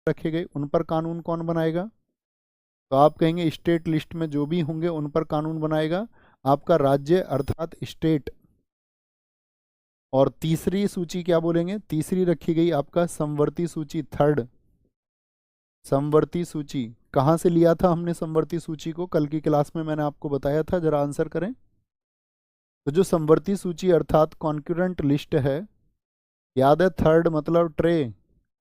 रखे गए उन पर कानून कौन बनाएगा? तो आप कहेंगे स्टेट लिस्ट में जो भी होंगे उन पर कानून बनाएगा आपका राज्य अर्थात स्टेट। और तीसरी सूची क्या बोलेंगे? तीसरी रखी गई आपका समवर्ती सूची, थर्ड समवर्ती सूची। कहाँ से लिया था हमने समवर्ती सूची को? कल की क्लास में मैंने आपको बताया था, जरा आंसर करें। तो जो समवर्ती सूची अर्थात कॉन्करेंट लिस्ट है, याद है थर्ड मतलब ट्रे,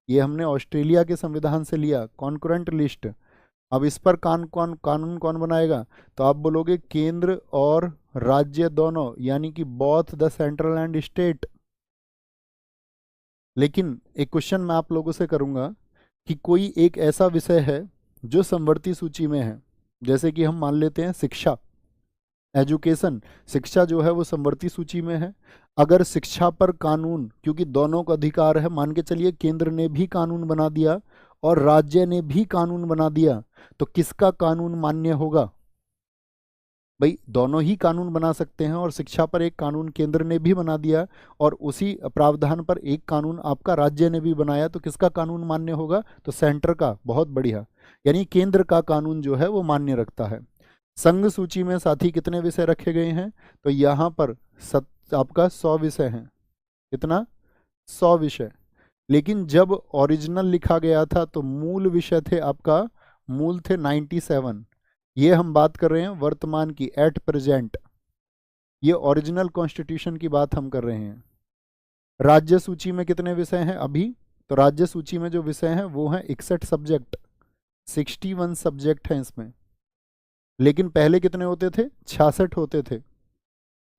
ये हमने ऑस्ट्रेलिया के संविधान से लिया, कॉन्करेंट लिस्ट। अब इस पर कानून कौन बनाएगा? तो आप बोलोगे केंद्र और राज्य दोनों, यानी कि both the central and state. लेकिन एक क्वेश्चन मैं आप लोगों से करूंगा कि कोई एक ऐसा विषय है जो समवर्ती सूची में है, जैसे कि हम मान लेते हैं शिक्षा, एजुकेशन, शिक्षा जो है वो समवर्ती सूची में है। अगर शिक्षा पर कानून, क्योंकि दोनों का अधिकार है, मान के चलिए केंद्र ने भी कानून बना दिया और राज्य ने भी कानून बना दिया, तो किसका कानून मान्य होगा? भाई दोनों ही कानून बना सकते हैं, और शिक्षा पर एक कानून केंद्र ने भी बना दिया और उसी प्रावधान पर एक कानून आपका राज्य ने भी बनाया, तो किसका कानून मान्य होगा? तो सेंटर का। बहुत बढ़िया, यानी केंद्र का कानून जो है वो मान्य रखता है। संघ सूची में साथी कितने विषय रखे गए हैं? तो यहाँ पर आपका 100 विषय हैं। कितना? 100 विषय। लेकिन जब ओरिजिनल लिखा गया था तो मूल विषय थे आपका, मूल थे 97। ये हम बात कर रहे हैं वर्तमान की, एट प्रेजेंट। ये ओरिजिनल कॉन्स्टिट्यूशन की बात हम कर रहे हैं। राज्य सूची में कितने विषय हैं अभी? तो राज्य सूची में जो विषय हैं वो हैं 61 सब्जेक्ट, 61 सब्जेक्ट हैं इसमें। लेकिन पहले कितने होते थे? 66 होते थे।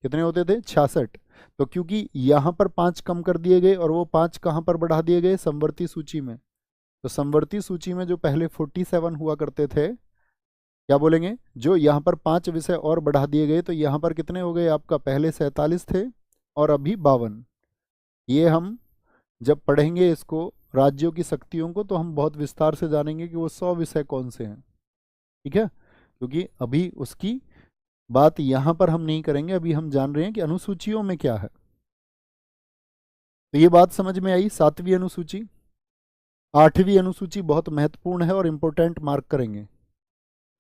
कितने होते थे? 66। तो क्योंकि यहाँ पर 5 कम कर दिए गए और वो 5 कहाँ पर बढ़ा दिए गए? समवर्ती सूची में। तो समवर्ती सूची में जो पहले 47 हुआ करते थे, क्या बोलेंगे, जो यहाँ पर 5 विषय और बढ़ा दिए गए, तो यहाँ पर कितने हो गए आपका? पहले 47 थे और अभी 52। ये हम जब पढ़ेंगे इसको, राज्यों की शक्तियों को, तो हम बहुत विस्तार से जानेंगे कि वो 100 विषय कौन से हैं। ठीक है, क्योंकि अभी उसकी बात यहाँ पर हम नहीं करेंगे, अभी हम जान रहे हैं कि अनुसूचियों में क्या है। तो ये बात समझ में आई। 7वीं अनुसूची। 8वीं अनुसूची बहुत महत्वपूर्ण है और इंपॉर्टेंट, मार्क करेंगे।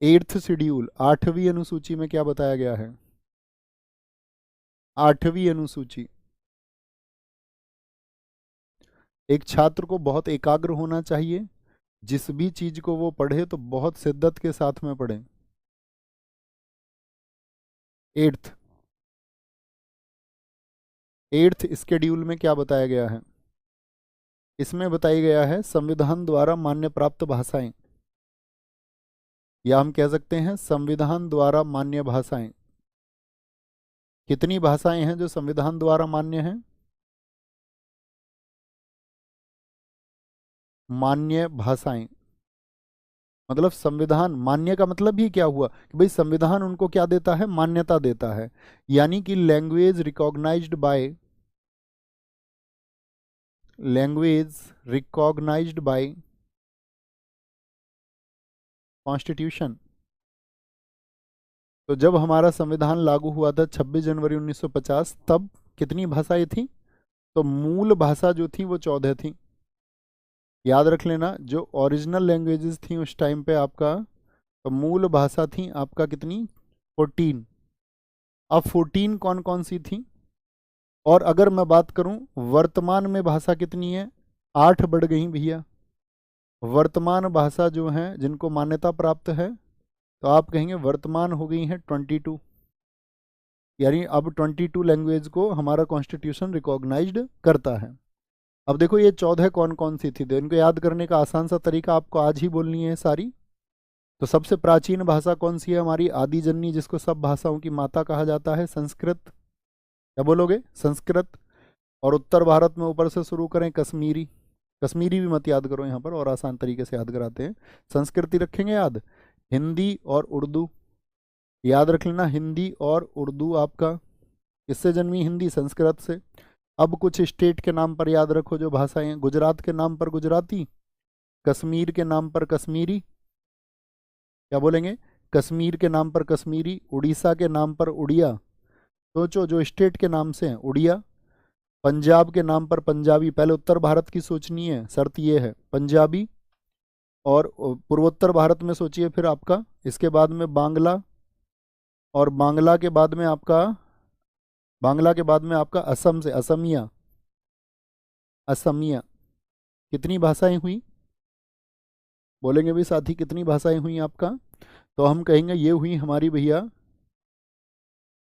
8th शेड्यूल, 8वीं अनुसूची में क्या बताया गया है? 8वीं अनुसूची, एक छात्र को बहुत एकाग्र होना चाहिए, जिस भी चीज को वो पढ़े तो बहुत शिद्दत के साथ में पढ़े। 8th 8th शेड्यूल में क्या बताया गया है? इसमें बताया गया है संविधान द्वारा मान्य प्राप्त भाषाएं, या हम कह सकते हैं संविधान द्वारा मान्य भाषाएं। कितनी भाषाएं हैं जो संविधान द्वारा मान्य हैं? मान्य भाषाएं, मतलब संविधान मान्य का मतलब ही क्या हुआ कि भाई संविधान उनको क्या देता है? मान्यता देता है। यानी कि लैंग्वेज रिकॉग्नाइज्ड बाय कॉन्स्टिट्यूशन। तो जब हमारा संविधान लागू हुआ था 26 जनवरी 1950, तब कितनी भाषाएं थी? तो मूल भाषा जो थी वो 14 थी। याद रख लेना, जो ओरिजिनल लैंग्वेजेस थी उस टाइम पे आपका, तो मूल भाषा थी आपका कितनी? 14। अब 14 कौन कौन सी थी? और अगर मैं बात करूं वर्तमान में भाषा कितनी है? 8 बढ़ गई भैया। वर्तमान भाषा जो है जिनको मान्यता प्राप्त है, तो आप कहेंगे वर्तमान हो गई है 22। यानी अब 22 लैंग्वेज को हमारा कॉन्स्टिट्यूशन रिकॉग्नाइज्ड करता है। अब देखो ये 14 कौन कौन सी थी, तो इनको याद करने का आसान सा तरीका आपको आज ही बोलनी है सारी। तो सबसे प्राचीन भाषा कौन सी है हमारी? आदि जननी, जिसको सब भाषाओं की माता कहा जाता है, संस्कृत। क्या बोलोगे? संस्कृत। और उत्तर भारत में ऊपर से शुरू करें, कश्मीरी। कश्मीरी भी मत याद करो यहाँ पर, और आसान तरीके से याद कराते हैं। संस्कृति रखेंगे याद। हिंदी और उर्दू याद रख लेना, हिंदी और उर्दू आपका किससे जन्मी? हिंदी, संस्कृत से। अब कुछ स्टेट के नाम पर याद रखो जो भाषाएं, गुजरात के नाम पर गुजराती, कश्मीर के नाम पर कश्मीरी। क्या बोलेंगे? कश्मीर के नाम पर कश्मीरी, उड़ीसा के नाम पर उड़िया। सोचो जो स्टेट के नाम से हैं, उड़िया। पंजाब के नाम पर पंजाबी, पहले उत्तर भारत की सोचनी है, शर्त ये है, पंजाबी। और पूर्वोत्तर भारत में सोचिए फिर आपका, इसके बाद में बांग्ला, और बांग्ला के बाद में आपका असम से असमिया। असमिया कितनी भाषाएं हुई, बोलेंगे भी साथी कितनी भाषाएं हुई आपका? तो हम कहेंगे ये हुई हमारी भैया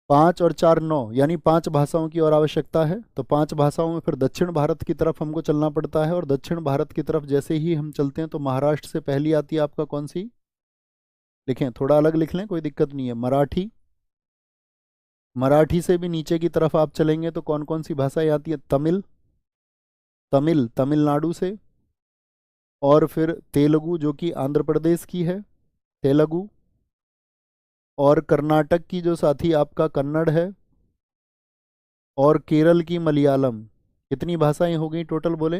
5 और 4 9, यानी 5 भाषाओं की और आवश्यकता है। तो 5 भाषाओं में फिर दक्षिण भारत की तरफ हमको चलना पड़ता है, और दक्षिण भारत की तरफ जैसे ही हम चलते हैं तो महाराष्ट्र से पहली आती है आपका कौन सी, लिखें थोड़ा अलग लिख लें कोई दिक्कत नहीं है, मराठी। मराठी से भी नीचे की तरफ आप चलेंगे तो कौन कौन सी भाषाएं आती है, तमिल, तमिलनाडु से, और फिर तेलुगु जो कि आंध्र प्रदेश की है, तेलुगु, और कर्नाटक की जो साथी आपका कन्नड़ है, और केरल की मलयालम। कितनी भाषाएं हो गई टोटल बोले?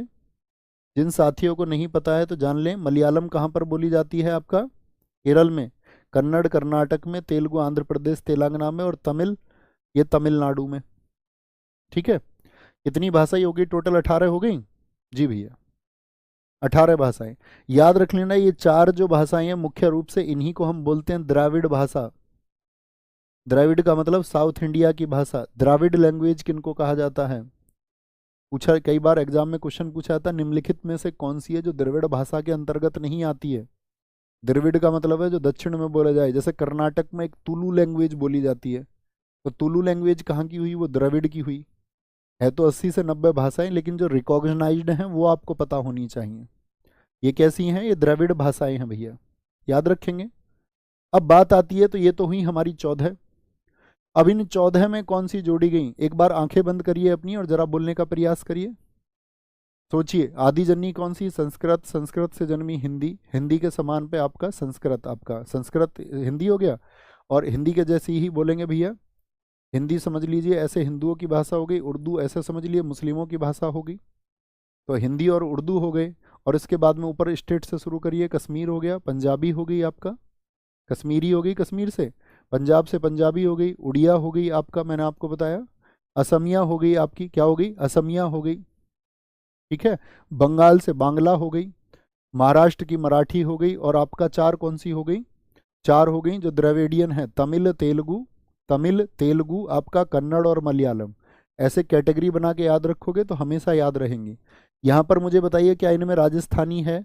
जिन साथियों को नहीं पता है तो जान लें, मलयालम कहाँ पर बोली जाती है आपका, केरल में, कन्नड़ कर्नाटक में, तेलुगु आंध्र प्रदेश तेलंगाना में, और तमिल ये तमिलनाडु में। ठीक है, कितनी भाषाएं हो गई टोटल, 18 हो गई जी भैया, 18 भाषाएं। याद रख लेना ये 4 जो भाषाएं हैं मुख्य रूप से इन्हीं को हम बोलते हैं द्राविड़ भाषा। द्राविड़ का मतलब साउथ इंडिया की भाषा। द्राविड़ लैंग्वेज किनको कहा जाता है, पूछा कई बार एग्जाम में क्वेश्चन पूछा था, निम्नलिखित में से कौन सी है जो द्रविड़ भाषा के अंतर्गत नहीं आती है? द्रविड़ का मतलब है जो दक्षिण में बोला जाए, जैसे कर्नाटक में एक तुलु लैंग्वेज बोली जाती है, तो तुलु लैंग्वेज कहाँ की हुई, वो द्रविड़ की हुई है। तो 80 से 90 भाषाएं, लेकिन जो रिकॉग्नाइज्ड हैं वो आपको पता होनी चाहिए। ये कैसी हैं, ये द्रविड़ भाषाएं हैं भैया, याद रखेंगे। अब बात आती है, तो ये तो हुई हमारी 14। अब इन 14 में कौन सी जोड़ी गई, एक बार आंखें बंद करिए अपनी और जरा बोलने का प्रयास करिए। सोचिए, आदि जन्नी कौन सी, संस्कृत, संस्कृत से जन्मी हिंदी, हिंदी के समान पे आपका संस्कृत, आपका संस्कृत हिंदी हो गया, और हिंदी के जैसे ही बोलेंगे भैया, हिंदी समझ लीजिए ऐसे हिंदुओं की भाषा हो गई, उर्दू ऐसे समझ लिए मुस्लिमों की भाषा होगी। तो हिंदी और उर्दू हो गए, और इसके बाद में ऊपर स्टेट से शुरू करिए, कश्मीर हो गया, पंजाबी हो गई आपका, कश्मीरी हो गई कश्मीर से, पंजाब से पंजाबी हो गई, उड़िया हो गई आपका, मैंने आपको बताया, असमिया हो गई आपकी, क्या हो गई, असमिया हो गई। ठीक है, बंगाल से बांग्ला हो गई, महाराष्ट्र की मराठी हो गई, और आपका 4 कौन सी हो गई, 4 हो गई जो द्रविडियन है, तमिल तेलुगु, तमिल तेलुगु आपका, कन्नड़ और मलयालम। ऐसे कैटेगरी बना के याद रखोगे तो हमेशा याद रहेंगी। यहाँ पर मुझे बताइए क्या इनमें राजस्थानी है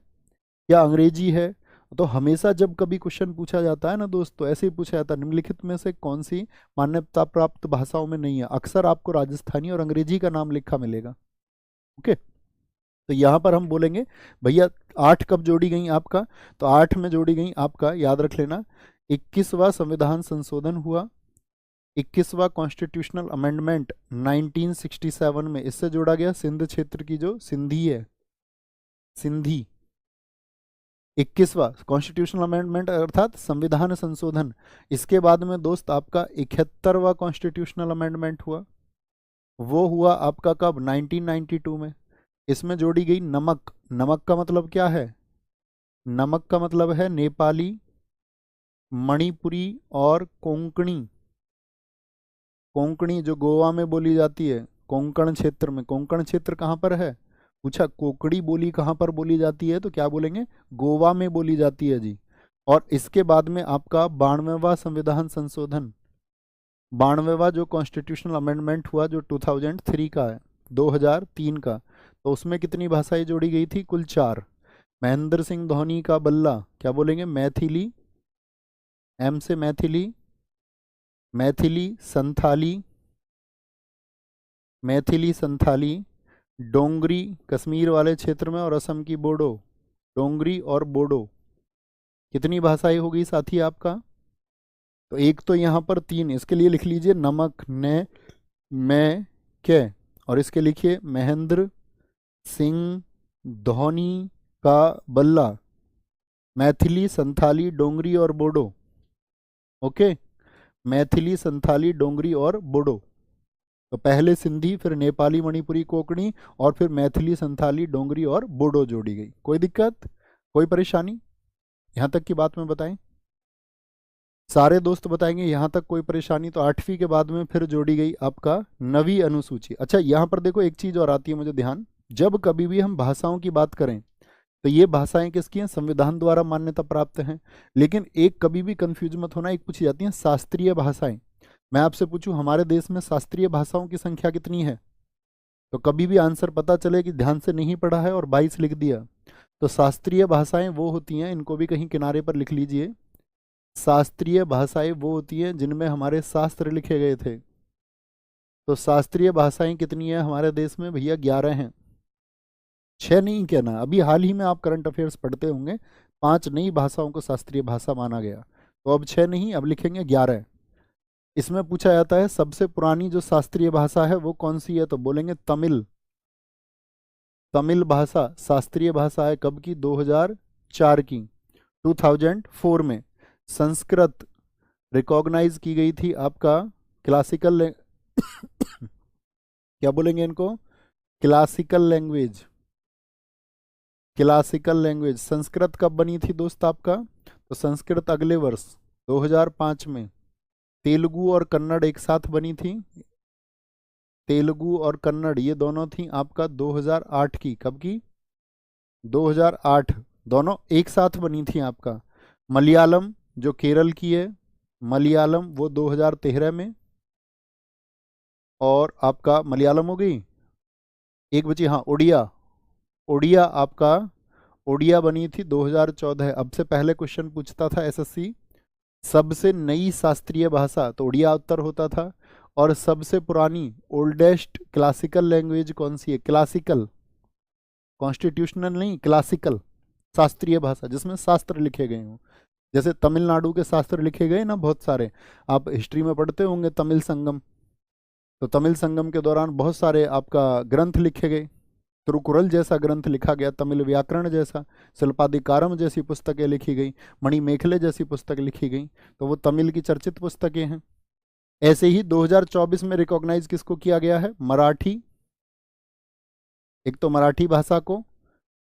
या अंग्रेजी है? तो हमेशा जब कभी क्वेश्चन पूछा जाता है ना दोस्त, तो ऐसे ही पूछा जाता है निम्नलिखित में से कौन सी मान्यता प्राप्त भाषाओं में नहीं है, अक्सर आपको राजस्थानी और अंग्रेजी का नाम लिखा मिलेगा। ओके, तो यहाँ पर हम बोलेंगे भैया 8 कब जोड़ी गई आपका, तो 8 में जोड़ी गई आपका, याद रख लेना, 21वां संविधान संशोधन हुआ, 21वां कॉन्स्टिट्यूशनल अमेंडमेंट 1967 में, इससे जोड़ा गया सिंध क्षेत्र की जो सिंधी है, सिंधी। 21वां कॉन्स्टिट्यूशनल अमेंडमेंट अर्थात संविधान संशोधन। इसके बाद में दोस्त आपका 71वां कॉन्स्टिट्यूशनल अमेंडमेंट हुआ, वो हुआ आपका कब, 1992 में। इसमें जोड़ी गई नमक। नमक का मतलब क्या है, नमक का मतलब है नेपाली, मणिपुरी और कोंकणी। कोंकणी जो गोवा में बोली जाती है, कोंकण क्षेत्र में, कोंकण क्षेत्र कहाँ पर है, पूछा कोंकणी बोली कहाँ पर बोली जाती है, तो क्या बोलेंगे, गोवा में बोली जाती है जी। और इसके बाद में आपका 92वां संविधान संशोधन, 92वां जो कॉन्स्टिट्यूशनल अमेंडमेंट हुआ जो 2003 का है, 2003 का, तो उसमें कितनी भाषाएं जोड़ी गई थी, कुल 4। महेंद्र सिंह धोनी का बल्ला, क्या बोलेंगे, मैथिली, एम से मैथिली, मैथिली संथाली, मैथिली संथाली, डोंगरी कश्मीर वाले क्षेत्र में, और असम की बोडो, डोंगरी और बोडो। कितनी भाषाएं होगी साथी आपका, तो एक तो यहाँ पर 3, इसके लिए लिख लीजिए नमक, ने, मैं, के, और इसके लिखिए महेंद्र सिंह धोनी का बल्ला, मैथिली संथाली डोंगरी और बोडो। ओके, मैथिली संथाली डोंगरी और बोडो। तो पहले सिंधी, फिर नेपाली मणिपुरी कोंकणी, और फिर मैथिली संथाली डोंगरी और बोडो जोड़ी गई। कोई दिक्कत, कोई परेशानी, यहाँ तक की बात में बताएं, सारे दोस्त बताएंगे यहाँ तक कोई परेशानी। तो 8वीं के बाद में फिर जोड़ी गई आपका 9वीं अनुसूची। अच्छा यहाँ पर देखो एक चीज और आती है मुझे ध्यान, जब कभी भी हम भाषाओं की बात करें तो ये भाषाएं किसकी हैं? संविधान द्वारा मान्यता प्राप्त हैं। लेकिन एक कभी भी कंफ्यूज मत होना, एक पूछी जाती हैं शास्त्रीय भाषाएं। मैं आपसे पूछूं हमारे देश में शास्त्रीय भाषाओं की संख्या कितनी है, तो कभी भी आंसर पता चले कि ध्यान से नहीं पढ़ा है और 22 लिख दिया। तो शास्त्रीय भाषाएं वो होती हैं, इनको भी कहीं किनारे पर लिख लीजिए, शास्त्रीय भाषाएं वो होती हैं जिनमें हमारे शास्त्र लिखे गए थे। तो शास्त्रीय भाषाएं कितनी है हमारे देश में भैया? 11 हैं। 6 नहीं कहना, अभी हाल ही में आप करंट अफेयर्स पढ़ते होंगे, 5 नई भाषाओं को शास्त्रीय भाषा माना गया। तो अब 6 नहीं, अब लिखेंगे 11। इसमें पूछा जाता है सबसे पुरानी जो शास्त्रीय भाषा है वो कौन सी है, तो बोलेंगे तमिल। तमिल भाषा शास्त्रीय भाषा है कब की? 2004 की। 2004 में संस्कृत रिकॉग्नाइज की गई थी आपका क्लासिकल क्या बोलेंगे इनको? Classical language. Classical language Sanskrit कब बनी थी दोस्त आपका? तो संस्कृत अगले वर्ष 2005 में। तेलुगु और कन्नड़ एक साथ बनी थी। तेलुगु और कन्नड़ ये दोनों थी आपका 2008 की। कब की? 2008, दोनों एक साथ बनी थी आपका। मलयालम जो केरल की है, मलयालम वो 2013 में। और आपका मलयालम हो गई, एक बची हाँ उड़िया। उड़िया आपका, उड़िया बनी थी 2014। अब से पहले क्वेश्चन पूछता था एसएससी, सबसे नई शास्त्रीय भाषा, तो उड़िया उत्तर होता था। और सबसे पुरानी ओल्डेस्ट क्लासिकल लैंग्वेज कौन सी है? क्लासिकल, कॉन्स्टिट्यूशनल नहीं, क्लासिकल शास्त्रीय भाषा जिसमें शास्त्र लिखे गए हों। जैसे तमिलनाडु के शास्त्र लिखे गए ना बहुत सारे, आप हिस्ट्री में पढ़ते होंगे तमिल संगम। तो तमिल संगम के दौरान बहुत सारे आपका ग्रंथ लिखे गए। तिरुकुरल जैसा ग्रंथ लिखा गया, तमिल व्याकरण जैसा, शिल्पाधिकारम जैसी पुस्तकें लिखी गई, मणिमेखले जैसी पुस्तक लिखी गई, तो वो तमिल की चर्चित पुस्तकें हैं। ऐसे ही 2024 में रिकॉग्नाइज किसको किया गया है? मराठी। एक तो मराठी भाषा को,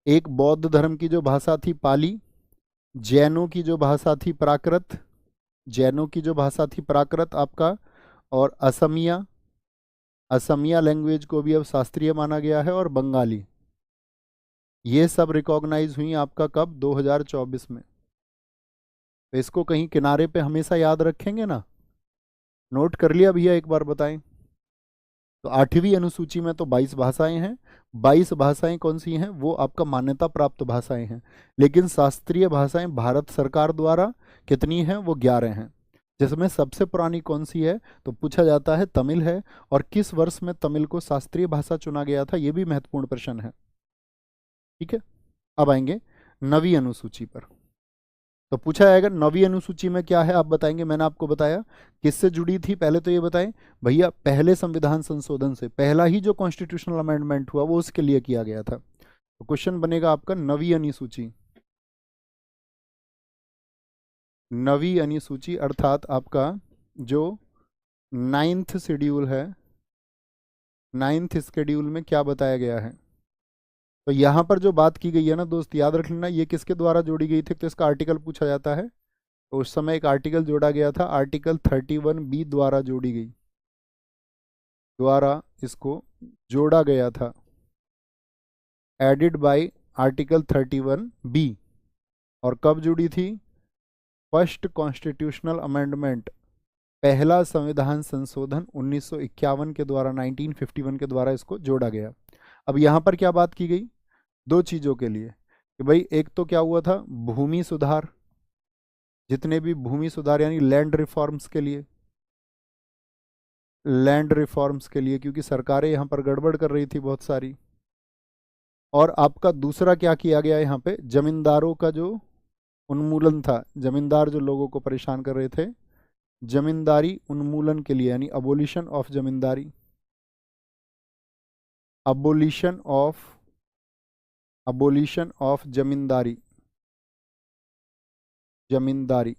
एक बौद्ध धर्म की जो भाषा थी पाली, जैनों की जो भाषा थी प्राकृत, जैनों की जो भाषा थी प्राकृत आपका, और असमिया, असमिया लैंग्वेज को भी अब शास्त्रीय माना गया है, और बंगाली। ये सब रिकॉग्नाइज हुई आपका कब? 2024 में। तो इसको कहीं किनारे पे हमेशा याद रखेंगे ना, नोट कर लिया भैया? एक बार बताएं। तो 8वीं अनुसूची में तो 22 भाषाएं हैं। 22 भाषाएं कौन सी हैं? वो आपका मान्यता प्राप्त भाषाएं हैं। लेकिन शास्त्रीय भाषाएं भारत सरकार द्वारा कितनी हैं? वो 11 हैं। जिसमें सबसे पुरानी कौन सी है, तो पूछा जाता है तमिल है। और किस वर्ष में तमिल को शास्त्रीय भाषा चुना गया था, ये भी महत्वपूर्ण प्रश्न है। ठीक है, अब आएंगे 9वीं अनुसूची पर। तो पूछा जाएगा 9वीं अनुसूची में क्या है, आप बताएंगे। मैंने आपको बताया किससे जुड़ी थी, पहले तो ये बताएं भैया। पहले संविधान संशोधन से, पहला ही जो कॉन्स्टिट्यूशनल अमेंडमेंट हुआ वो उसके लिए किया गया था। तो क्वेश्चन बनेगा आपका 9वीं अनुसूची। 9वीं अनुसूची अर्थात आपका जो 9th शेड्यूल है, 9th शेड्यूल में क्या बताया गया है। तो यहाँ पर जो बात की गई है ना दोस्त, याद रख लेना ये किसके द्वारा जोड़ी गई थी, तो इसका आर्टिकल पूछा जाता है। तो उस समय एक आर्टिकल जोड़ा गया था, आर्टिकल 31B द्वारा जोड़ी गई, द्वारा इसको जोड़ा गया था, एडिड बाय आर्टिकल 31B। और कब जुड़ी थी? फर्स्ट कॉन्स्टिट्यूशनल अमेंडमेंट, पहला संविधान संशोधन 1951 के द्वारा, 1951 के द्वारा इसको जोड़ा गया। अब यहाँ पर क्या बात की गई? दो चीज़ों के लिए कि भाई एक तो क्या हुआ था, भूमि सुधार, जितने भी भूमि सुधार यानी लैंड रिफॉर्म्स के लिए, लैंड रिफॉर्म्स के लिए, क्योंकि सरकारें यहाँ पर गड़बड़ कर रही थी बहुत सारी। और आपका दूसरा क्या किया गया यहाँ पे, जमींदारों का जो उन्मूलन था, जमींदार जो लोगों को परेशान कर रहे थे, जमींदारी उन्मूलन के लिए, यानी abolition of zamindari, abolition of zamindari, zamindari.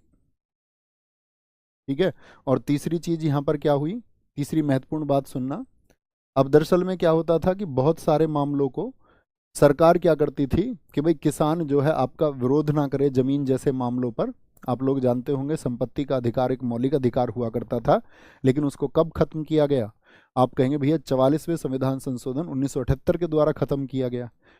ठीक है। और तीसरी चीज यहाँ पर क्या हुई, तीसरी महत्वपूर्ण बात सुनना। अब दरअसल में क्या होता था कि बहुत सारे मामलों को सरकार क्या करती थी कि भाई किसान जो है आपका विरोध ना करे जमीन जैसे मामलों पर। आप लोग जानते होंगे संपत्ति का अधिकार एक मौलिक अधिकार हुआ करता था, लेकिन उसको कब खत्म किया गया? आप कहेंगे भैया 44वें संविधान संशोधन 1978 के द्वारा खत्म किया गया।